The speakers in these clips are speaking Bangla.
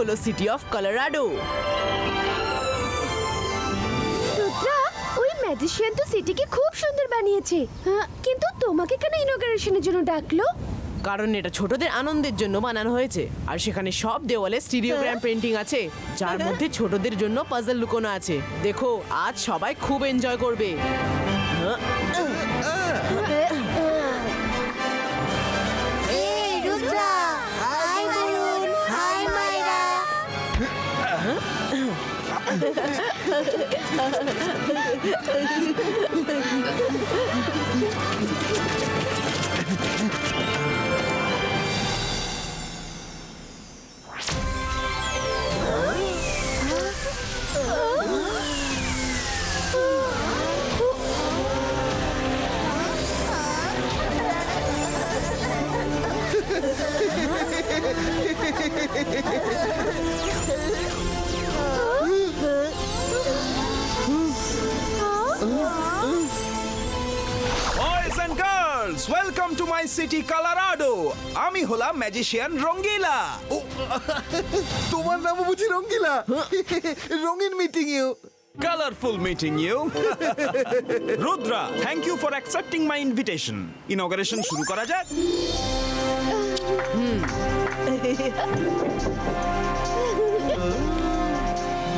হলো সিটি অফ কলোরাডো। রুদ্রা, ওই ম্যাজিশিয়ান তো সিটিকে খুব সুন্দর বানিয়েছে, কিন্তু তোমাকে কেন ইনঅগারেশনের জন্য ডাকলো? কারণ এটা ছোটদের আনন্দের জন্য বানানো হয়েছে, আর সেখানে সব দেওয়ালে স্টিরিওগ্রাম পেন্টিং আছে, যার মধ্যে ছোটদের জন্য পাজল লুকোনো আছে। দেখো, আজ সবাই খুব এনজয় করবে। Rudra, hi Varun, hi Myra. Boys and girls, welcome to my city Colorado. আমি হলাম ম্যাজিশিয়ান রঙ্গিলা। তোমার নামও বুঝি রঙ্গিলা? রঙিন meeting you. Colorful meeting you. Rudra, thank you for accepting my invitation. Inauguration শুরু করা যাক।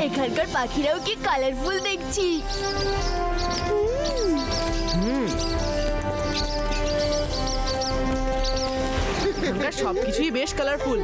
এখানকার পাখিরাও কি কালারফুল দেখছি। এখানকার সবকিছুই বেশ colourful.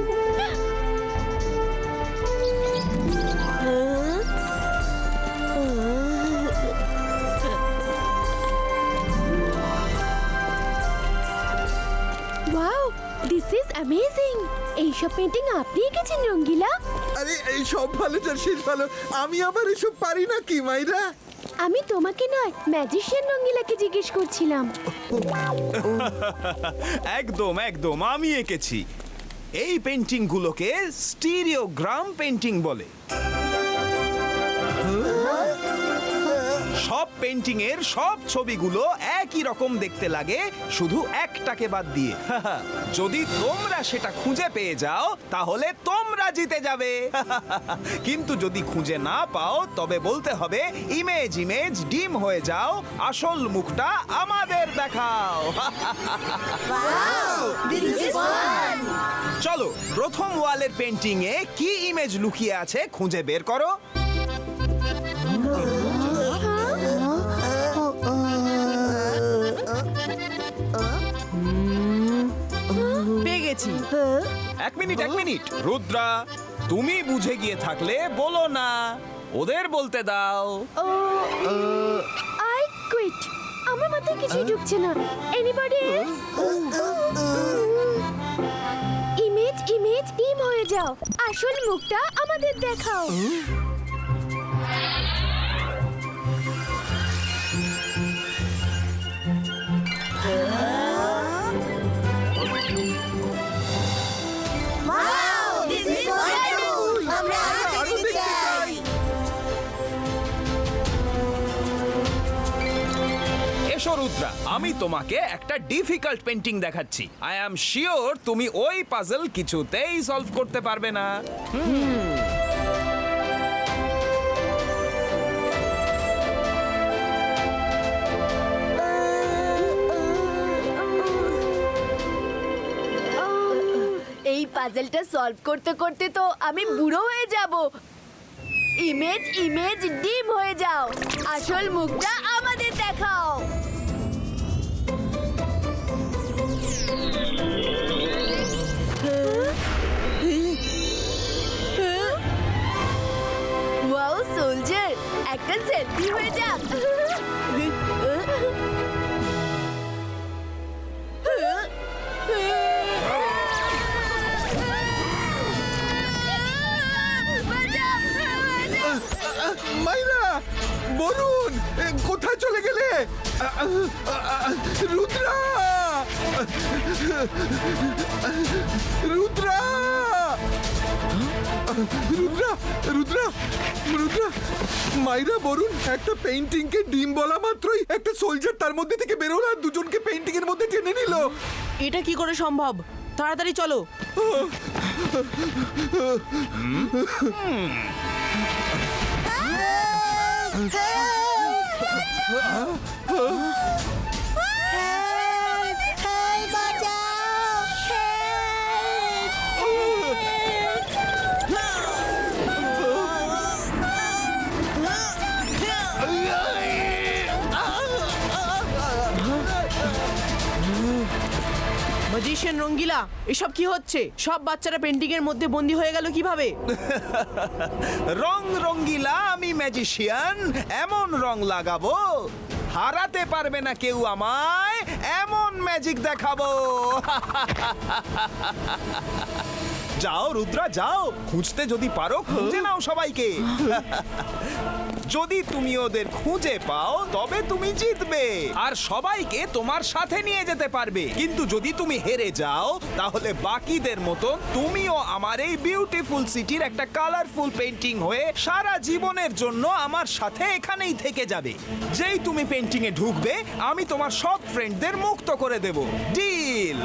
Wow, this is amazing. এইসব পেন্টিং আপনি এঁকেছেন রঙ্গিলা? আরে এই সব ভালো যার শেষ ভালো। আমি আবার এসব পারি না কি মাইরা? আমি তোমাকে নয়, ম্যাজিশিয়ান রঙ্গিলাকে জিজ্ঞেস করছিলাম। একদম একদম, আমি এঁকেছি। এই পেন্টিং গুলোকে স্টিরিওগ্রাম পেন্টিং বলে। সব পেন্টিং এর সব ছবিগুলো একই রকম দেখতে লাগে, শুধু একটাকে বাদ দিয়ে। যদি তোমরা সেটা খুঁজে পেয়ে যাও তাহলে তোমরা জিতে যাবে। কিন্তু যদি খুঁজে না পাও তবে বলতে হবে ইমেজ ইমেজ ডিম হয়ে যাও, আসল মুখটা আমাদের দেখাও। চলো, প্রথম ওয়ালের পেন্টিং এ কি ইমেজ লুকিয়ে আছে খুঁজে বের করো। পেয়ে গেছি। এক মিনিট, রুদ্রা, তুমি বুঝে গিয়ে থাকলে বলো না, ওদের বলতে দাও। I quit. আমার মাথায় কিছুই ঢুকছে না। Anybody else? ইমেজ ইমেজ ডিম হয়ে যাও, আসল মুখটা আমাদের দেখাও। Wow, this is wonderful. আমরা আরো দেখতে চাই। এসো রুদ্রা, আমি তোমাকে একটা ডিফিকাল্ট পেন্টিং দেখাচ্ছি। আই অ্যাম শিওর তুমি ওই পাজল কিছুতেই সলভ করতে পারবে না। এই পাজলটা সলভ করতে করতে তো আমি বুড়ো হয়ে যাব। ইমেজ ইমেজ ডিম হয়ে যাও, আসল মুখটা আমাদের দেখাও। ওয়াও সোলজার, একটা সেলফি হয়ে যাক। মাইরা, বরুণ, কোথায় চলে গেলে? রুদ্রা, রুদ্রা, রুদ্রা, রুদ্রা, রুদ্রা, মাইরা, বরুণ, একটা পেইন্টিং কে ডিম বলা মাত্রই একটা সোলজার তার মধ্যে থেকে বেরোলো আর দুজনকে পেইন্টিং এর মধ্যে টেনে নিল। এটা কি করে সম্ভব? তাড়াতাড়ি চলো। হেল্প বাঁচাও ম্যাজিশিয়ান রঙ্গিলা, এসব কি হচ্ছে? সব বাচ্চারা পেন্টিং এর মধ্যে বন্দী হয়ে গেল কিভাবে? রং রঙ্গিলা আমি ম্যাজিশিয়ান, এমন রং লাগাবো হারাতে পারবে না কেউ আমায়, এমন ম্যাজিক দেখাবো। যাও রুদ্রা যাও, খুঁজতে যদি পারো খুঁজে নাও সবাইকে। যদি তুমি ওদের খুঁজে পাও তবে তুমি জিতবে আর সবাইকে তোমার সাথে নিয়ে যেতে পারবে। কিন্তু যদি তুমি হেরে যাও তাহলে বাকিদের মতো তুমিও আমার এই বিউটিফুল সিটির একটা কালারফুল পেন্টিং হয়ে সারা জীবনের জন্য আমার সাথে এখানেই থেকে যাবে। যেই তুমি পেন্টিং এ ঢুকবে আমি তোমার সব ফ্রেন্ডদের মুক্ত করে দেব। ডিল?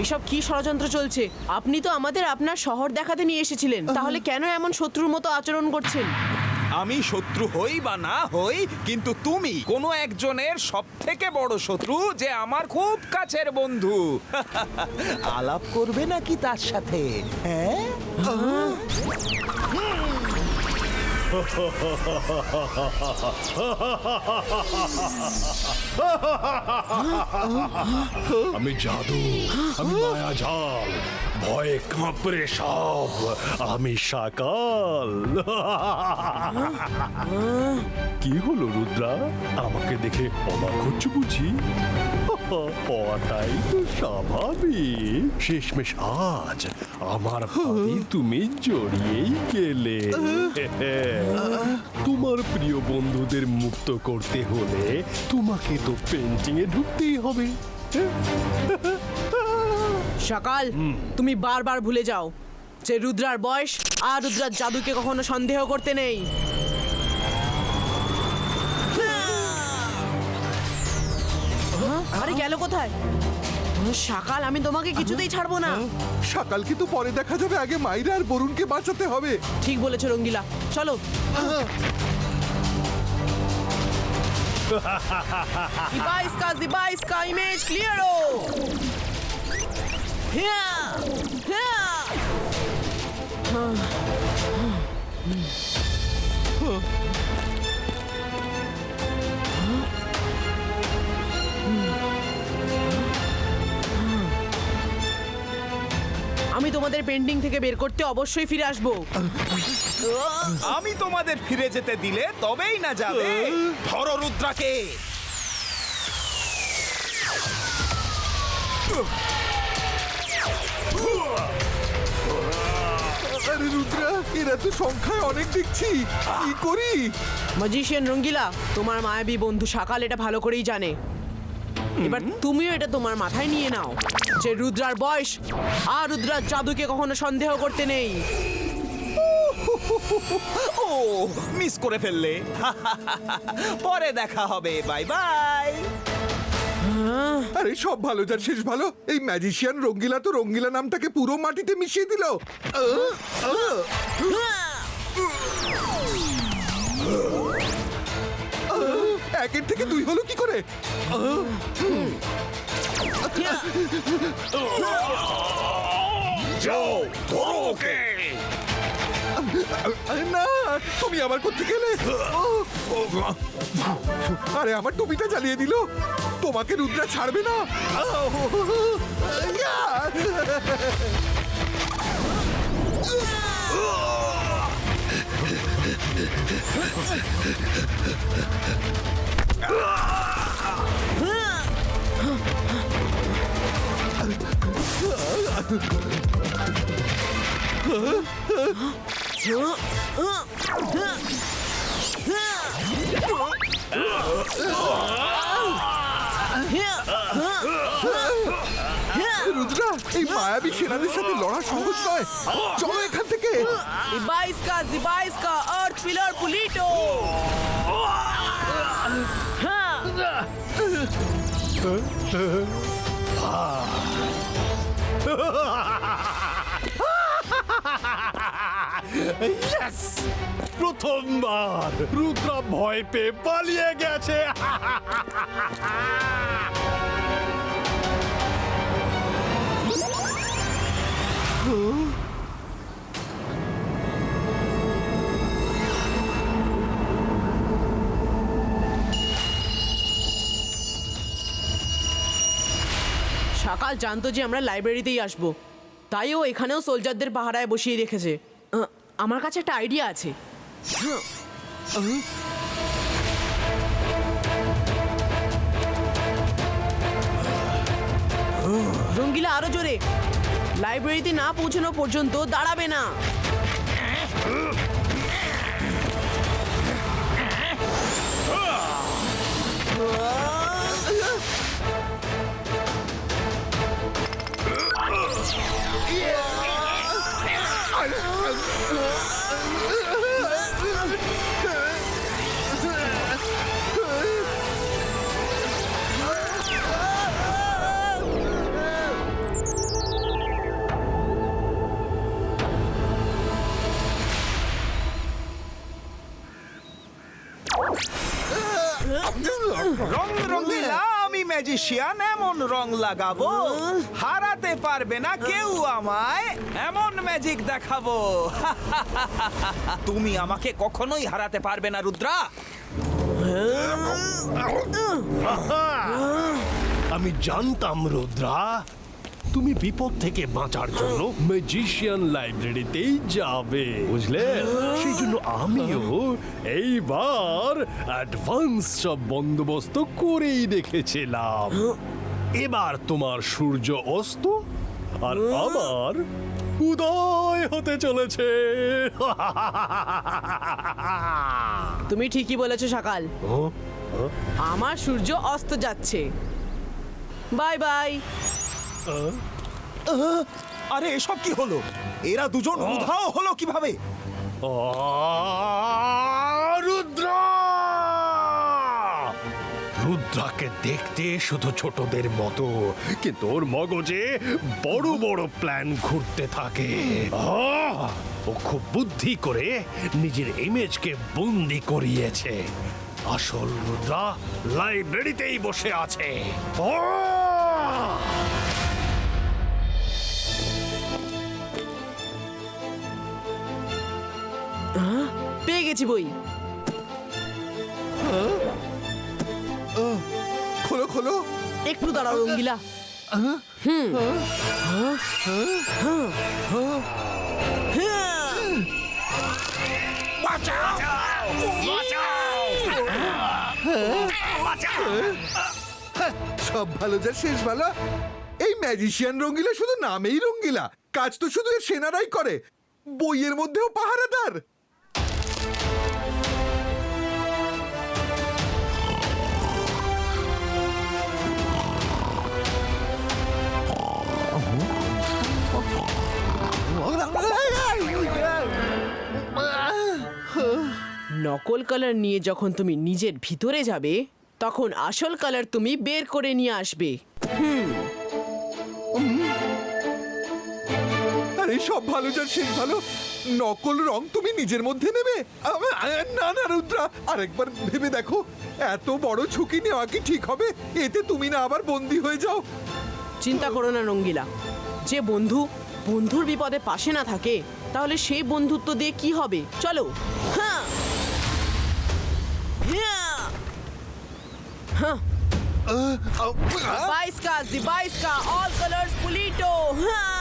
এসব কি ষড়যন্ত্র চলছে? আপনি তো আমাদের আপনার শহর দেখাতে নিয়ে এসেছিলেন, তাহলে কেন এমন শত্রুর মতো আচরণ করছেন? আমি শত্রু হই বা না হই, কিন্তু তুমি কোনো একজনের সব থেকে বড় শত্রু যে আমার খুব কাছের বন্ধু। আলাপ করবে নাকি তার সাথে? হ্যাঁ, আমি জাদু, আমি মায়াজাল, ভয়ে কাঁপড়ে সব, আমি সকাল। কি হলো রুদ্রা, আমাকে দেখে অবাক হচ্ছে বুঝি? হওয়াটাই তো স্বাভাবিক। শেষমেশ আজ আমার ভাবি তুমি জড়িয়েই গেলে। তোমার প্রিয় বন্ধুদের মুক্ত করতে হলে তোমাকে তো পেন্টিং এ ঢুকতেই হবে। সকাল, তুমি বারবার ভুলে যাও যে রুদ্রার বয়স আর রুদ্রার জাদুকে কখনো সন্দেহ করতে নেই। আরে গেল কোথায়? সকাল, আমি তোমাকে কিছুতেই ছাড়বো না। সকালকে তো পরে দেখা যাবে, আগে মাইরা আর বরুণকে বাঁচাতে হবে। ঠিক বলেছো রঙ্গিলা, চলো। Ziba iska image clearo. Yeah. আমি তোমাদের পেন্টিং থেকে বের করতে অবশ্যই ফিরে আসবো। আমি তোমাদের ফিরে যেতে দিলে তবেই না যাবে। ধরো রুদ্রাকে। আরে রুদ্রা, এরা তো সংখ্যায় অনেক দেখছি, কি করি? ম্যাজিশিয়ান রঙ্গিলা, তোমার মায়াবী বন্ধু সকাল এটা ভালো করেই জানে। এবার তুমিও এটা তোমার মাথায় নিয়ে নাও যে রুদ্রার বয়স আর রুদ্রার জাদুকে কখনো সন্দেহ করতে নেই। ও মিস করে ফেললে। পরে দেখা হবে, বাই বাই। আরে সব ভালো যার শেষ ভালো। এই ম্যাজিশিয়ান রঙ্গিলা তো রঙ্গিলা নামটাকে পুরো মাটিতে মিশিয়ে দিল। একের থেকে দুই হলো কি করে? যাও ধরো ওকে। আরে না, তুমি আবার কোথা গেলে? আরে আমার টুপিটা জ্বালিয়ে দিল। তোমাকে রুদ্রা ছাড়বে না। রুদ্রা, এই মায়াবী সেনাদের সাথে লড়া সহজ নয়। চলো এখান থেকে। Ziba iska earth pillar pulito. Yes! প্রথমবার রুদ্রা ভয় পেয়ে পালিয়ে গেছে। সকাল জানতো যে আমরা লাইব্রেরিতেই আসবো, তাই ও এখানেও সোলজারদের পাহারায় বসিয়ে রেখেছে। আমার কাছে একটা আইডিয়া আছে। রঙ্গিলা আরো জোরে, লাইব্রেরিতে না পৌঁছানো পর্যন্ত দাঁড়াবে না। রং রঙিলা আমি ম্যাজিশিয়ান, এমন রং লাগাবো হারাতে পারবে না কেউ আমায়, এমন ম্যাজিক দেখাবো। তুমি আমাকে কখনোই হারাতে পারবে না রুদ্রা। আমি জানতাম রুদ্রা তুমি বিপদ থেকে বাঁচার জন্য ম্যাজিশিয়ান লাইব্রেরিতেই যাবে, বুঝলে? সেই জন্য আমিও এইবার অ্যাডভান্স সব বন্দোবস্ত করেই রেখেছিলাম। এবার তোমার সূর্য অস্ত আর আমার উদয় হতে চলেছে। তুমি ঠিকই বলেছো সকাল, আমার সূর্য অস্ত যাচ্ছে। Bye bye. আরে এসব কি হলো? এরা দুজন উধাও হলো কিভাবে? রুদ্রা! রুদ্রাকে দেখতে শুধু ছোটদের মতো, কিন্তু ওর মগজে বড় বড় প্ল্যান ঘুরতে থাকে। ও খুব বুদ্ধি করে নিজের ইমেজকে বন্দি করিয়েছে। আসল রুদ্রা লাইব্রেরিতেই বসে আছে। পেয়ে গেছি বই। খোলো খোলো। একটু দাঁড়াও রঙ্গিলা। সব ভালো যা শেষ ভালো। এই ম্যাজিশিয়ান রঙ্গিলা শুধু নামেই রঙ্গিলা, কাজ তো শুধু এর সেনারাই করে। বইয়ের মধ্যেও পাহারাদার। নকল কালার নিয়ে যখন তুমি নিজের ভিতরে যাবে, তখন আসল কালার তুমি বের করে নিয়ে আসবে। আরে সব ভালো যা শেষ ভালো। নকল রং তুমি নিজের মধ্যে নেবে? না না রুদ্রা, আরেকবার ভেবে দেখো। এত বড় ঝুঁকি নেওয়া কি ঠিক হবে? এতে তুমি না আবার বন্দী হয়ে যাও। চিন্তা করো না রঙ্গিলা, যে বন্ধু বন্ধুর বিপদে পাশে না থাকে, তাহলে সেই বন্ধুত্ব দিয়ে কি হবে? চলো। হ্যাঁ হ্যাঁ, বাইসকা জি বাইসকা, অল কালার্স পুলিটো। হ্যাঁ,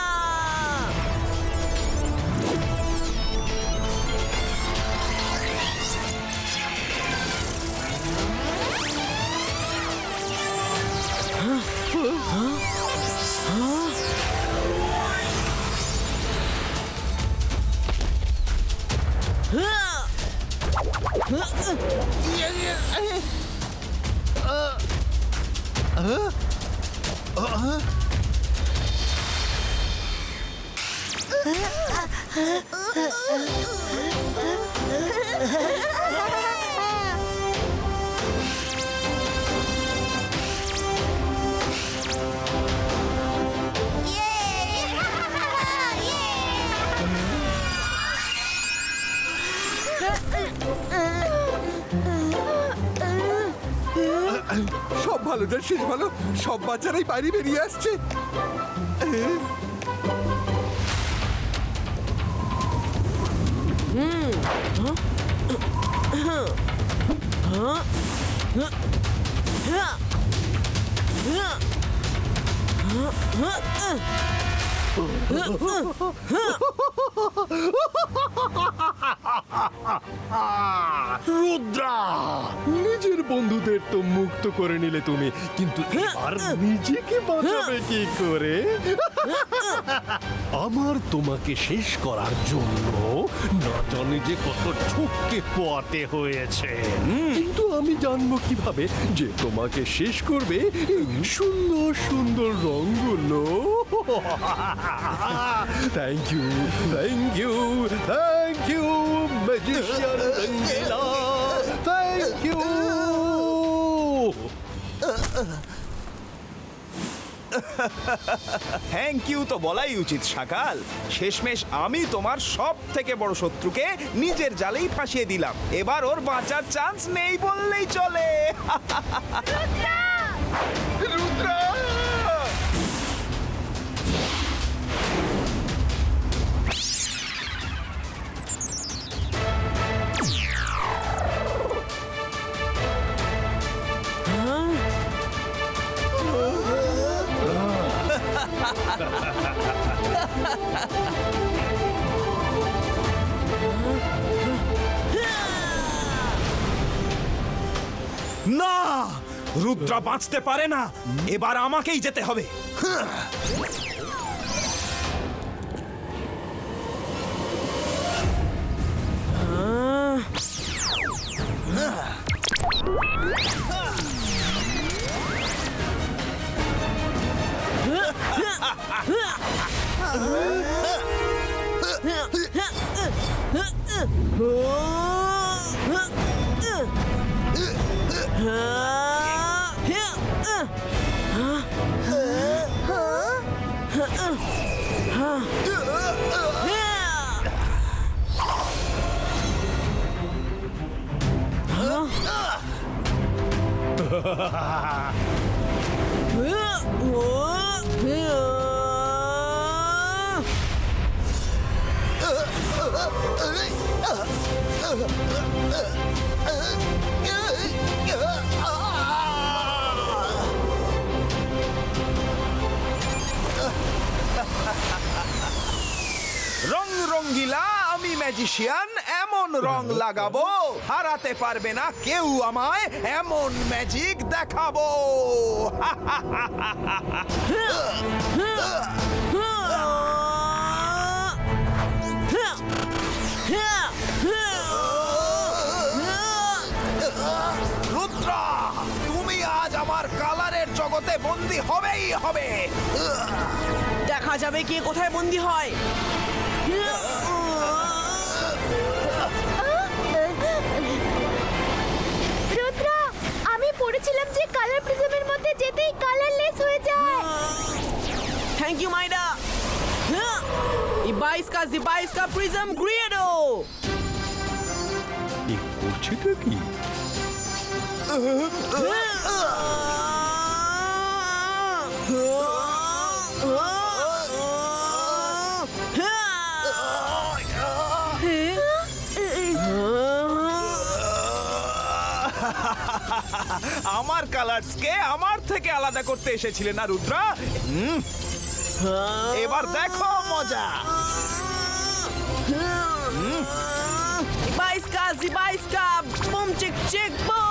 ভালো যার শেষ ভালো, সব বাচ্চারাই বাইরে বেরিয়ে আসছে। রুদ্রা, নিজের বন্ধুদের তো মুক্ত করে নিলে তুমি, কিন্তু এবার নিজেকে বাঁচাবে কি করে? আমার তোমাকে শেষ করার জন্য না জানি যে কত ঝুঁককে পোয়াতে হয়েছে, কিন্তু আমি জানবো কিভাবে যে তোমাকে শেষ করবে এই সুন্দর সুন্দর রঙগুলো। Thank you, thank you, thank you magician Rangila, thank you. Thank you তো বলাই উচিত শাকাল। শেষমেশ আমি তোমার সব থেকে বড় শত্রুকে নিজের জালেই ফাঁসিয়ে দিলাম। এবার ওর বাঁচার চান্স নেই বললেই চলে। রুদ্রা! না, রুদ্রা বাঁচতে পারে না। এবার আমাকেই যেতে হবে। রং রঙ্গিলা, আমি ম্যাজিশিয়ান, এমন রং লাগাবো হারাতে পারবে না কেউ আমায়, এমন ম্যাজিক দেখাবো। রুদ্রা, তুমি আজ আমার কালারের জগতে বন্দী হবেই হবে। দেখা যাবে কে কোথায় বন্দী হয়। রুদ্রা, আমি পড়েছিলাম যে কালার প্রিজমের মধ্যে যেতেই কালারলেস হয়ে যায়। থ্যাংক ইউ মাইডা। ইবাইসকা প্রিজম গ্রিয়েডো। এই করছেটা কি? আমার কালার্সকে আমার থেকে আলাদা করতে এসেছিলে না রুদ্রা? এবার দেখো মজা। ইবাইসকা বুম চিক চিক বুম।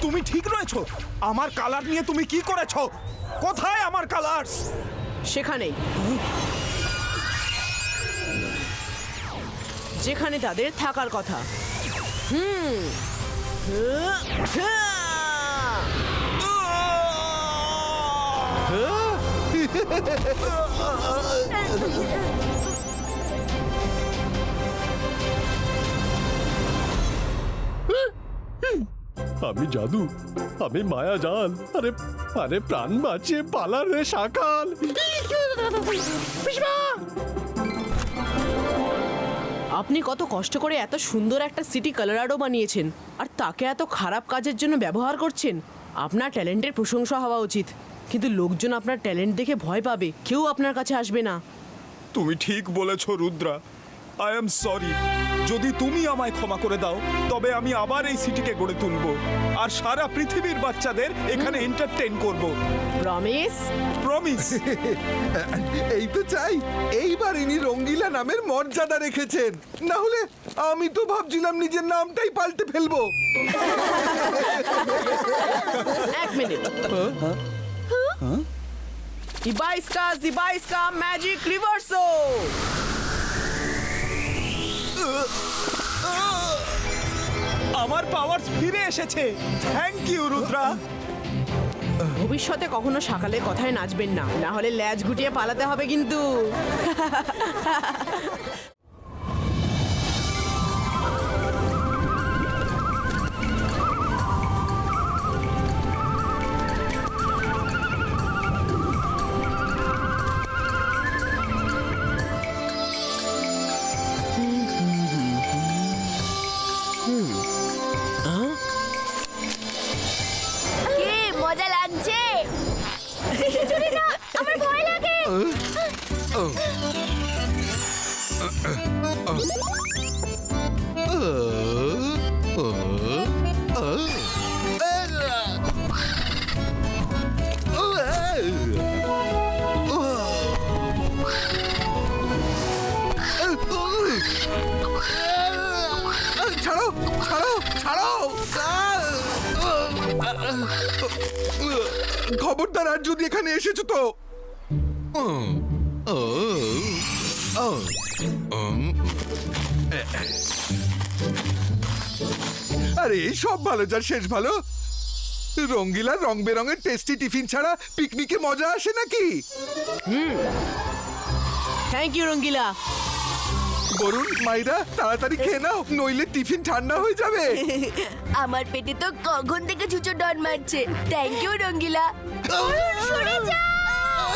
তুমি ঠিক রয়েছো? আমার কালার নিয়ে তুমি কি করেছো? কোথায় আমার কালার্স? সেখানেই, যেখানে তাদের থাকার কথা। আমি জাদু আমি মায়াজাল। আরে আরে প্রাণ বাঁচিয়ে পালার রে শাকাল। আপনি কত কষ্ট করে এত সুন্দর একটা সিটি কলোরাডো বানিয়েছেন আর তাকে এত খারাপ কাজের জন্য ব্যবহার করছেন। আপনার ট্যালেন্টের প্রশংসা হওয়া উচিত, কিন্তু লোকজন আপনার ট্যালেন্ট দেখে ভয় পাবে, কেউ আপনার কাছে আসবে না। তুমি ঠিক বলেছ রুদ্রা, আই এম সরি। যদি তুমি আমায় ক্ষমা করে দাও তবে আমি আবার এই সিটিকে গড়ে তুলব আর সারা পৃথিবীর বাচ্চাদের এখানে এন্টারটেইন করব। প্রমিস? প্রমিস। এই তো চাই, এইবার ইনি রঙ্গিলা নামের মর্যাদা রেখেছেন, না হলে আমি তো ভাবছিলাম নিজের নামটাই পাল্টে ফেলবো। এক মিনিট। ইবাইস্কা ম্যাজিক রিভার্সো। আমার পাওয়ারস ফিরে এসেছে। Thank you Rudra. ভবিষ্যতে কখনো সকালে কথায় নাচবেন না, না হলে ল্যাজ গুটিয়ে পালাতে হবে কিন্তু। কি মজা লাগছে? খিচুড়ি না, আমার ভয় লাগে। ছাড়ো ছাড়ো ছাড়ো! খবরদার, আর যদি এখানে এসেছো তো। আরে এই সব ভালো যার শেষ ভালো। রঙ্গিলা রং বেরঙের টেস্টি টিফিন ছাড়া পিকনিকে মজা আসে নাকি? থ্যাংক ইউ রঙ্গিলা। বরুণ, মাইরা, তাড়াতাড়ি খেয়ে নাও, নইলে টিফিন ঠান্ডা হয়ে যাবে। আমার পেটে তো কখন থেকে ছুঁচো ডন মারছে। থ্যাংক ইউ রঙ্গিলা। সরে যাও।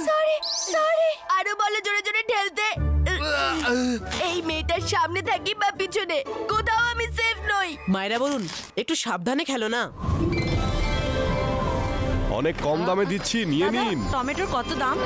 Sorry sorry. আরো বলো জোরে জোরে ঠেলতে। এই মেয়েটার সামনে থাকি বা পিছনে, কোথাও আমি সেফ নই। মায়েরা বলুন, একটু সাবধানে খেলো না। অনেক কম দামে দিচ্ছি, নিয়ে নিন। টমেটোর কত দাম?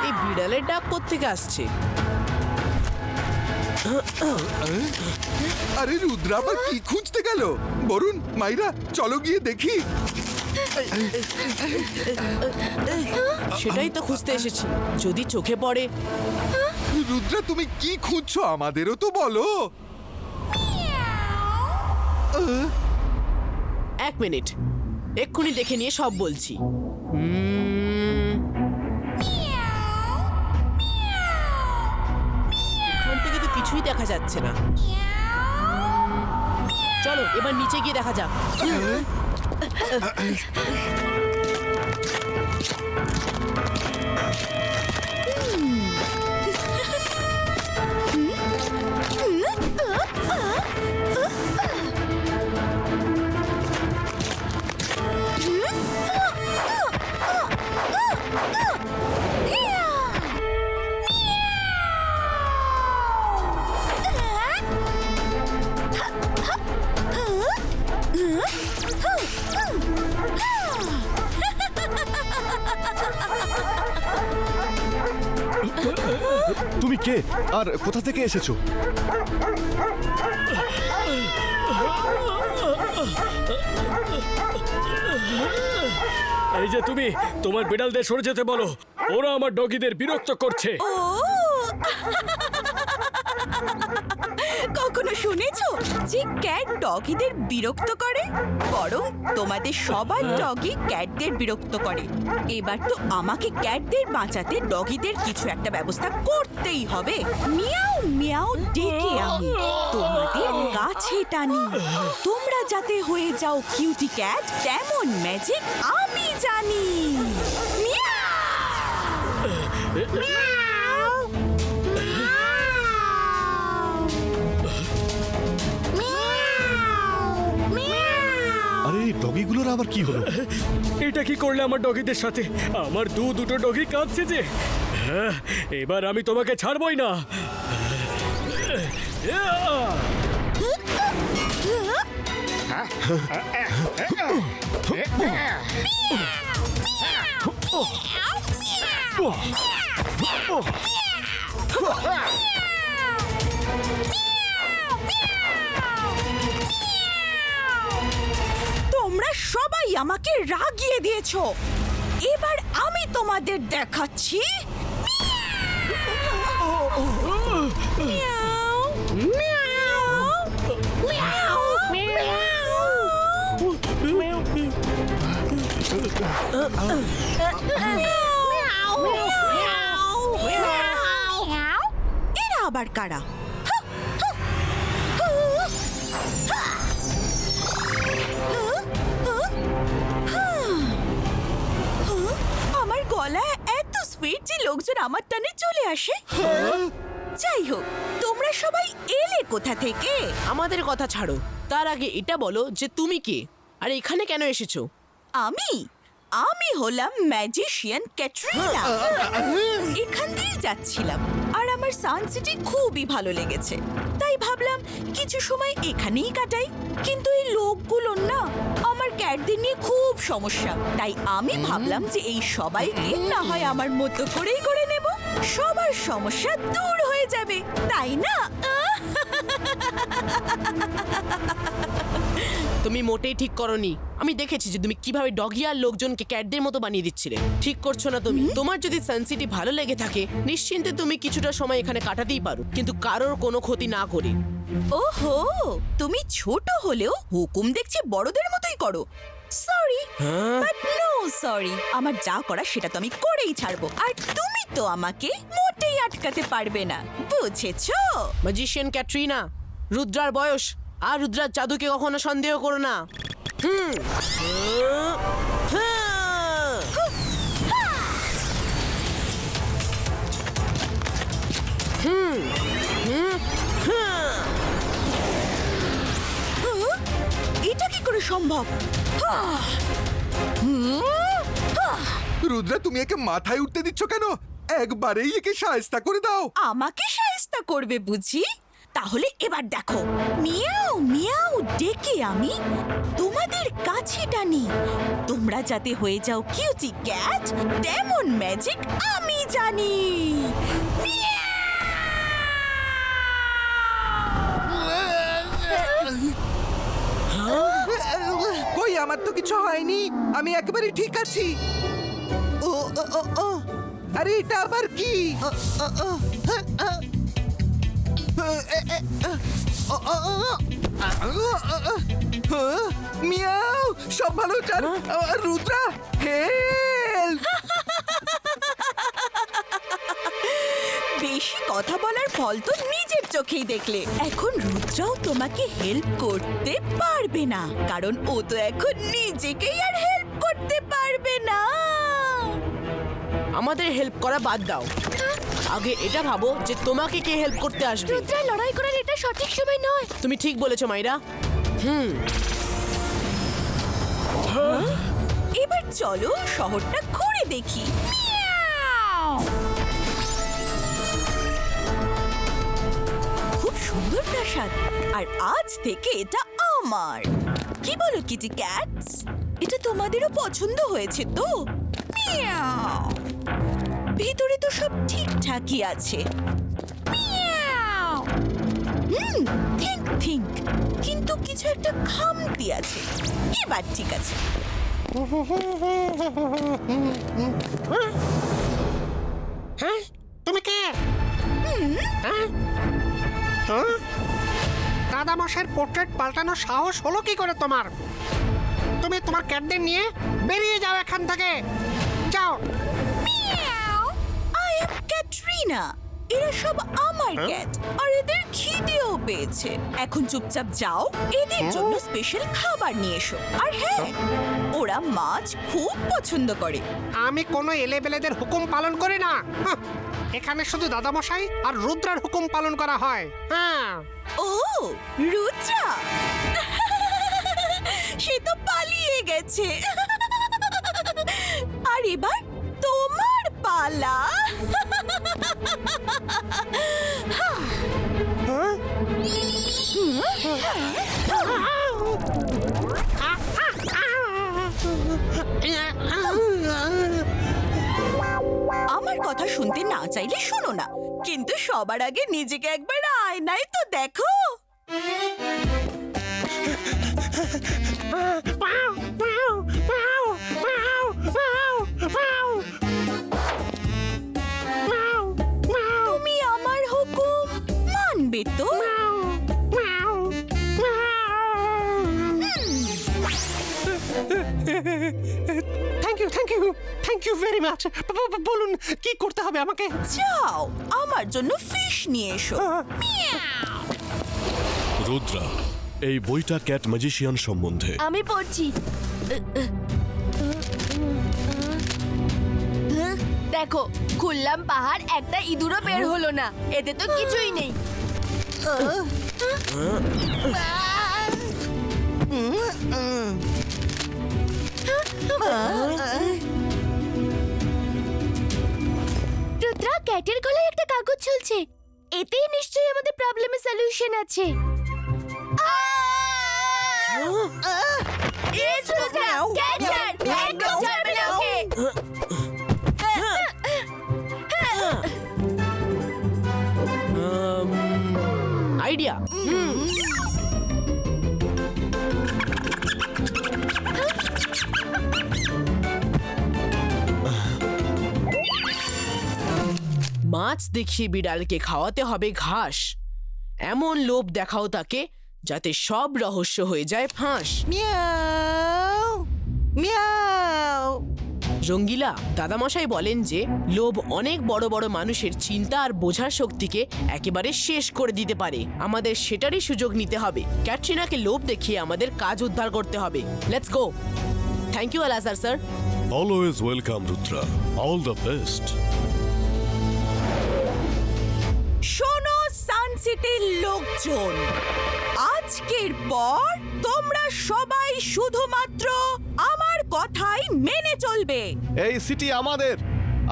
এই বিড়ালের ডাক কোত্থেকে আসছে? আরে রুদ্রা আবার কি খুঁজতে গেল? বরুণ, মাইরা, চলো গিয়ে দেখি। সেটাই তো খুঁজতে এসেছি, যদি চোখে পড়ে। রুদ্রা, তুমি কি খুঁজছো আমাদেরও তো বলো। এক মিনিট, এক্ষুনি দেখে নিয়ে সব বলছি। এখান থেকে তো কিছুই দেখা যাচ্ছে না। চলো এবার নিচে গিয়ে দেখা যাক। তুমি কে আর কোথা থেকে এসেছো? এই যে তুমি, তোমার বিড়ালদের সরে যেতে বলো, ওরা আমার ডগিদের বিরক্ত করছে। কখনো শুনেছো যে ক্যাট ডগিদের বিরক্ত করে? বরং তোমাদের সবার ডগি ক্যাটদের বিরক্ত করে। এবার তো আমাকে ক্যাটদের বাঁচাতে ডগিদের কিছু একটা ব্যবস্থা করতেই হবে। মিয়াও মিয়াও ডেকে আমি তোমাদের কাছে টানি। তোমরা যাতে হয়ে যাও কিউটি ক্যাট, তেমন ম্যাজিক আমি জানি। আরে ডগিগুলোর আবার কি হলো? এটা কি করলে আমার ডগিদের সাথে? আমার দুটো ডগি কাঁদছে যে। হ্যাঁ, এবার আমি তোমাকে ছাড়বই না। তোমরা সবাই আমাকে রাগিয়ে দিয়েছো। এবার আমি তোমাদের দেখাচ্ছি। মিয়াও, মিয়াও, মিয়াও, মিয়াও। এরা আবার কারা? আমার গলা এত সুইট যে লোকজন আমার টানে চলে আসে। যাই হোক, তোমরা সবাই এলে কোথা থেকে? আমাদের কথা ছাড়ো, তার আগে এটা বলো যে তুমি কে আর এখানে কেন এসেছো? আমি হলাম ম্যাজিশিয়ান ক্যাটরিনা। এখান দিয়ে যাচ্ছিলাম আর আমার সানসিটি খুবই ভালো লেগেছে, তাই ভাবলাম কিছু সময় এখানেই কাটাই। কিন্তু এই লোকগুলোর না আমার ক্যাটদের নিয়ে খুব সমস্যা, তাই আমি ভাবলাম যে এই সবাইকে না হয় আমার মতো করেই করে নেব, সবার সমস্যা দূর হয়ে যাবে, তাই না? তুমি মোটেই ঠিক করনি। আমি দেখেছি যে তুমি কিভাবে ডগি আর লোকজনকে ক্যাটদের মতো বানিয়ে দিচ্ছিলে। ঠিক করছো না তুমি। তোমার যদি সানসিটি ভালো লেগে থাকে, নিশ্চিন্তে তুমি কিছুটা সময় এখানে কাটাতেই পারো, কিন্তু কারোর কোনো ক্ষতি না করে। ওহো, তুমি ছোট হলেও হুকুম দেখছি বড়দের মতোই করো। Sorry, but no sorry. আমার যা করা সেটা তো আমি করেই ছাড়বো, আর তুমি তো আমাকে মোটেই আটকাতে পারবে না, বুঝেছো? ম্যাজিশিয়ান ক্যাটরিনা, রুদ্রার বয়স আর রুদ্রার জাদুকে কখনো সন্দেহ করো না। এটা কি করে সম্ভব? রুদ্রা, তুমি একে মাথায় উঠতে দিচ্ছ কেন? একবারেই একে সায়স্তা করে দাও। আমাকে সাহায্য করবে বুঝি? তাহলে এবার দেখো, মিয়াও মিয়াও ডেকে আমি তোমাদের কাছে টানি। তোমরা যাতে হয়ে যাও কিউটি ক্যাট, তেমন ম্যাজিক আমি জানি। কই, আমার তো কিছু হয়নি, আমি একেবারে ঠিক আছি। ও ও, ও, ও, আরে এটা আবার কি? মিয়াও, সব ভালো চার। রুদ্রা, হেল্প! বেশি কথা বলার ফল তো নিজের চোখেই দেখলে। এখন রুদ্রাও তোমাকে হেল্প করতে পারবে না, কারণ ও তো এখন নিজেকেই আর হেল্প করতে পারবে না। আমাদের হেল্প করা বাদ দাও, আগে এটা ভাবো যে তোমাকে কে হেল্প করতে আসবে। রুদ্রা, লড়াই করার এটা সঠিক সময় নয়। তুমি ঠিক বলেছো মাইরা। এবার চলো শহরটা ঘুরে দেখি। খুব সুন্দর প্রাসাদ, আর আজ থেকে এটা আমার। কি বলো কিটি ক্যাটস? এটা তোমাদেরও পছন্দ হয়েছে তো? মিয়াও। ভিতরে তো সব ঠিকঠাকই আছে। মিয়াও। থিঙ্ক থিঙ্ক, কিন্তু কিছু একটা খামতি আছে। এবার ঠিক আছে। হ্যাঁ, তুমি কে? দাদামশাইয়ের পোর্ট্রেট পাল্টানোর সাহস হলো কি করে তোমার? তুমি তোমার ক্যাটদের নিয়ে বেরিয়ে যাও এখান থেকে, যাও। I am Katrina. এরা সব আমার ক্যাট আর এদের খিদেও পেয়েছে। এখন চুপচাপ যাও, এদের জন্য স্পেশাল খাবার নিয়ে এসো। আর হ্যাঁ, ওরা মাছ খুব পছন্দ করে। আমি কোনো এলেবেলেদের হুকুম পালন করি না। হাহ, এখানে শুধু দাদামশাই আর রুদ্রার হুকুম পালন করা হয়। হ্যাঁ, ও রুদ্রা, সে তো পালিয়ে গেছে। আর এবার তোমার পালা। আমার কথা শুনতে না চাইলে শোনো না, কিন্তু সবার আগে নিজেকে একবার আয়নায় তো দেখো। তুমি আমার হুকুম মানবে তো? Thank you very much. বলুন কি করতে হবে আমাকে? যাও, আমার জন্য ফিশ নিয়ে এসো। রুদ্রা, এই বইটা ক্যাট ম্যাজিশিয়ান সম্বন্ধে। আমি পড়ছি। দেখো, খুললাম পাহাড়, একটা ইঁদুরও বের হলো না। এতে তো কিছুই নেই। রুদ্রা, ক্যাটের গলায় একটা কাগজ ঝুলছে। এতেই নিশ্চয়ই আমাদের প্রবলেমের সলিউশন আছে। আইডিয়া। মাছ দেখিয়ে বিড়ালকে খাওয়াতে হবে ঘাস। এমন লোভ দেখাও তাকে যাতে সব রহস্য হয়ে যায় ফাঁস। রঙ্গিলা, দাদামশাই বলেন যে লোভ অনেক বড় বড় মানুষের চিন্তা আর বোঝার শক্তিকে একেবারে শেষ করে দিতে পারে। আমাদের সেটারই সুযোগ নিতে হবে। ক্যাটরিনাকে লোভ দেখিয়ে আমাদের কাজ উদ্ধার করতে হবে। Let's go. Thank you Alazar sir. Always welcome Rudra, all the best. শোনো সানসিটির লোকজন, আজকের পর তোমরা সবাই শুধুমাত্র আমার কথাই মেনে চলবে। এই সিটি আমাদের,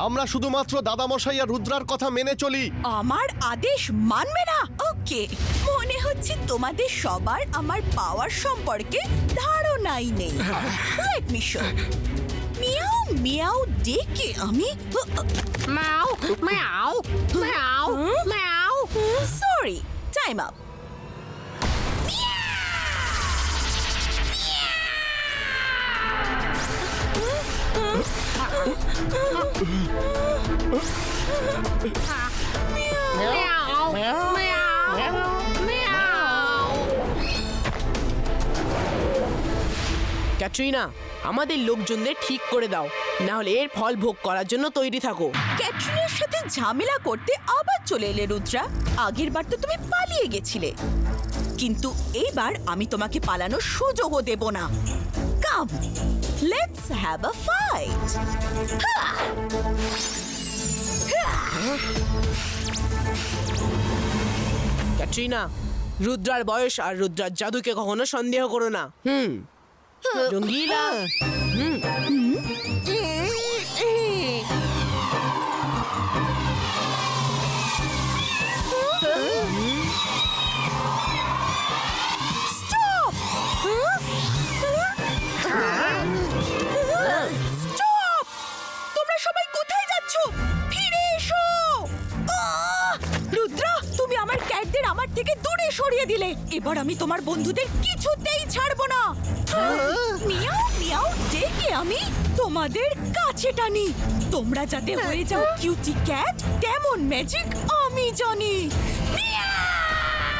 আমরা শুধুমাত্র দাদামশাই আর রুদ্রার কথা মেনে চলি। আমার আদেশ মানবে না? ওকে, মনে হচ্ছে তোমাদের সবার আমার পাওয়ার সম্পর্কে ধারণাই নেই। Let me show. Meow meow ডেকে আমি meow meow meow meow. Sorry, time up. Katrina, আমাদের লোকজনদের ঠিক করে দাও, না হলে এর ফল ভোগ করার জন্য তৈরি থাকো। ক্যাটরিনার সাথে ঝামেলা করতে আবার চলে এলে রুদ্রা। আগের বার তো তুমি পালিয়ে গেছিলে, কিন্তু এইবার আমি তোমাকে পালানোর সুযোগও দেব না। Come, let's have a fight. Katrina, রুদ্রার বয়স আর রুদ্রার জাদুকে কখনো সন্দেহ করো না। রঙ্গিলা। স্টপ! স্টপ! তোমরা সবাই কোথায় যাচ্ছ? ফিরে এসো! রুদ্রা, তুমি আমার ক্যাটদের আমার থেকে দূরে সরিয়ে দিলে। এবার আমি তোমার বন্ধুদের কিছুতেই ছাড়বো না। মিয়াও মিয়াও ডেকে আমি তোমাদের কাছে টানি। তোমরা যাতে হয়ে যাও কিউটি ক্যাট, তেমন ম্যাজিক আমি জানি। মিয়াও!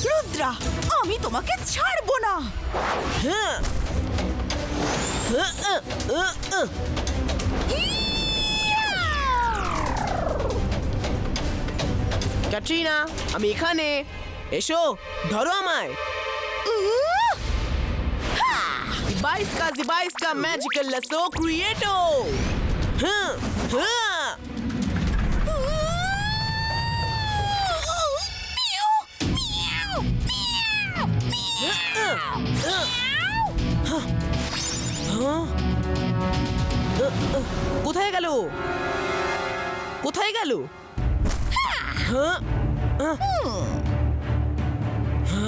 রুদ্রা, আমি তোমাকে ছাড়বো না। ক্যাটরিনা, আমি এখানে। এসো, ধরো আমায়। Ibaiska magical lasso creato. কোথায় গেল? কোথায় গেল?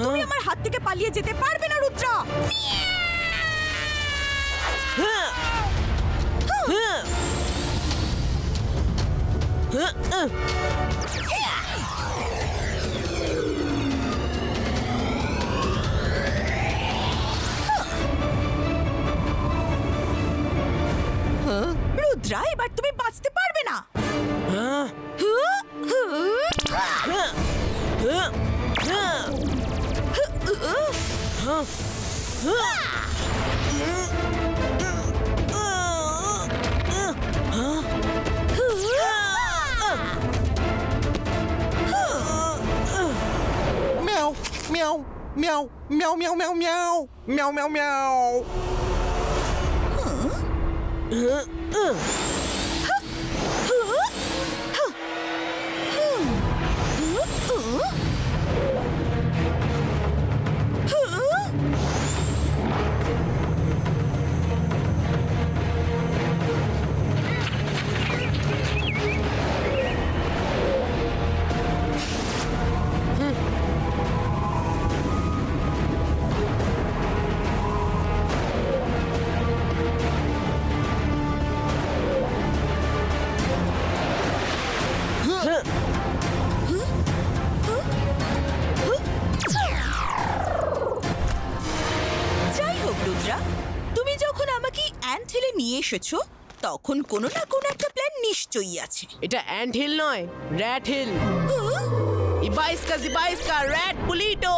তুমি আমার হাত থেকে পালিয়ে যেতে পারবে না রুদ্রা। রুদ্রা, এবার তুমি বাঁচতে পারবে না। মিয়াও মিয়াও মিয়াও মিয়াও মিয়াও মিয়াও মিয়াও মিয়াও মিয়াও মিয়াও। যাই হোক রুদ্রা, তুমি যখন আমাকে অ্যান্ট হিলে নিয়ে এসেছো, তখন কোনো না কোনো একটা প্ল্যান নিশ্চয়ই আছে। এটা অ্যান্ট হিল নয়, rat hill. Ibaiska rat pulito.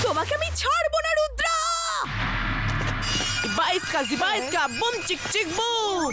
তোমাকে আমি ছাড়বো না রুদ্রা। Ibaiska boom chick chick boom.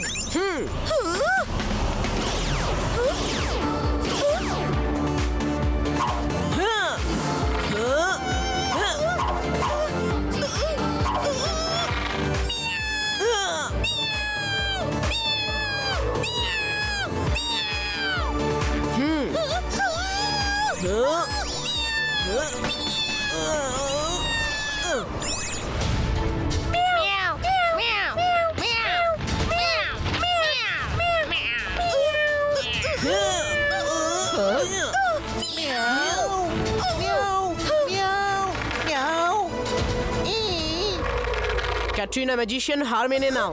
Katrina magician, হার মেনে নাও।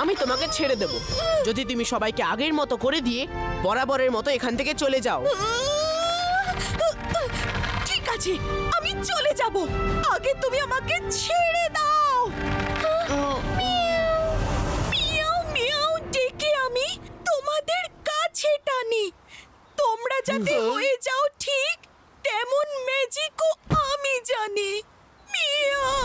আমি তোমাকে ছেড়ে দেব যদি তুমি সবাইকে আগের মতো করে দিয়ে বরাবরের মতো এখান থেকে চলে যাও। ঠিক আছে, আমি চলে যাব। আগে তুমি আমাকে ছেড়ে দাও। মিয়াও মিয়াও ডেকে আমি তোমাদের কাছে টানি। তোমরা যাতে হয়ে যাও ঠিক তেমন ম্যাজিকও আমি জানি। মিয়াও।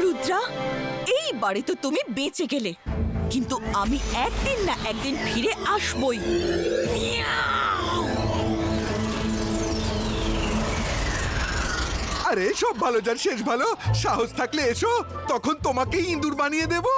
রুদ্রা, এই বারে তো তুমি বেঁচে গেলে, কিন্তু আমি একদিন না একদিন ফিরে আসবই। আরে সব ভালো যার শেষ ভালো, সাহস থাকলে এসো, তখন তোমাকে ইঁদুর বানিয়ে দেবো।